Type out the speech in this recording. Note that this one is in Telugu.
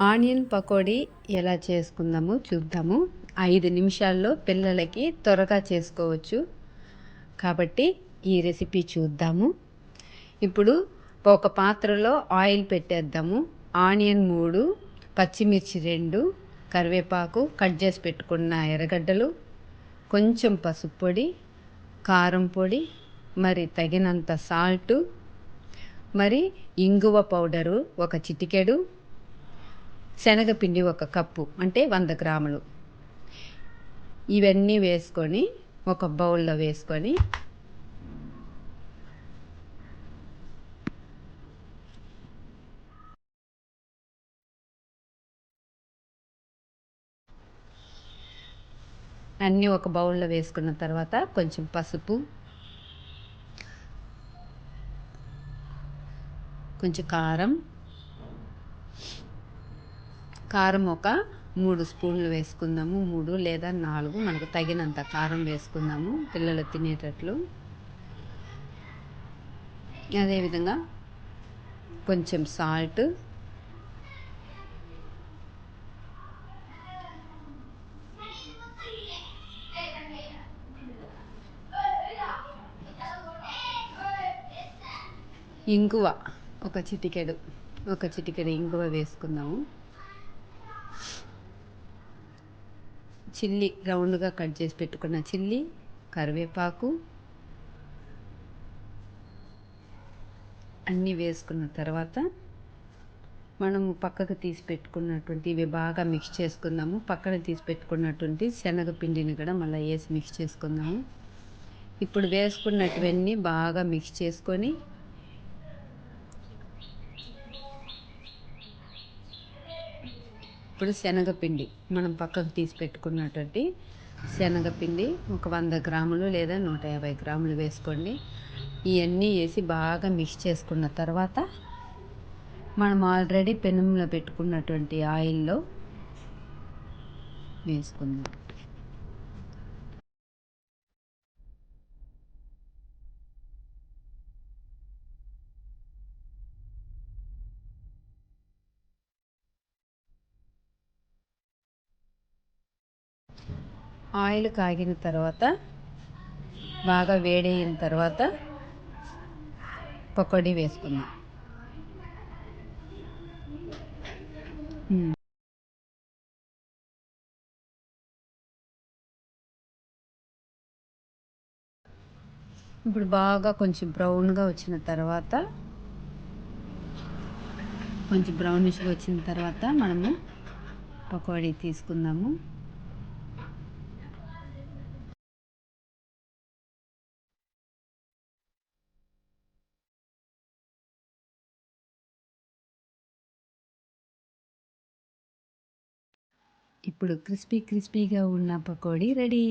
ఆనియన్ పకోడీ ఎలా చేసుకుందామో చూద్దాము. 5 నిమిషాల్లో పిల్లలకి త్వరగా చేసుకోవచ్చు. కాబట్టి ఈ రెసిపీ చూద్దాము. ఇప్పుడు ఒక పాత్రలో ఆయిల్ పెట్టేద్దాము. ఆనియన్ 3, పచ్చిమిర్చి 2, కరివేపాకు, కట్ చేసి పెట్టుకున్న ఎర్రగడ్డలు, కొంచెం పసుపు పొడి, కారం పొడి, మరి తగినంత సాల్టు, మరి ఇంగువ పౌడరు ఒక చిటికెడు, శనగపిండి 1 కప్పు అంటే 100 గ్రాములు. ఇవన్నీ వేసుకొని ఒక బౌల్లో వేసుకొని అన్నీ ఒక బౌల్లో వేసుకున్న తర్వాత కొంచెం పసుపు, కొంచెం కారం ఒక 3 స్పూన్లు వేసుకుందాము. 3 లేదా 4 మనకు తగినంత కారం వేసుకుందాము పిల్లలు తినేటట్లు. అదేవిధంగా కొంచెం సాల్ట్, ఇంగువ ఒక చిటికెడు ఇంగువ వేసుకుందాము. చిల్లీ రౌండ్గా కట్ చేసి పెట్టుకున్న చిల్లీ, కరివేపాకు అన్నీ వేసుకున్న తర్వాత మనము పక్కకు తీసి పెట్టుకున్నటువంటి ఇవి బాగా మిక్స్ చేసుకుందాము. పక్కన తీసి పెట్టుకున్నటువంటి శనగపిండిని కూడా మళ్ళీ వేసి మిక్స్ చేసుకుందాము. ఇప్పుడు వేసుకున్నటువన్నీ బాగా మిక్స్ చేసుకొని ఇప్పుడు శనగపిండి మనం పక్కకు తీసి పెట్టుకున్నటువంటి శనగపిండి ఒక 100 గ్రాములు లేదా 150 గ్రాములు వేసుకోండి. ఇవన్నీ వేసి బాగా మిక్స్ చేసుకున్న తర్వాత మనం ఆల్రెడీ పెనంలో పెట్టుకున్నటువంటి ఆయిల్లో వేసుకుందాం. ఆయిల్ కాగిన తర్వాత బాగా వేడైన తర్వాత పకోడీ వేసుకుందాం. ఇప్పుడు బాగా కొంచెం బ్రౌన్గా వచ్చిన తర్వాత కొంచెం బ్రౌనిష్గా వచ్చిన తర్వాత మనము పకోడీ తీసుకుందాము. ఇప్పుడు క్రిస్పీగా ఉన్న పకోడీ రెడీ.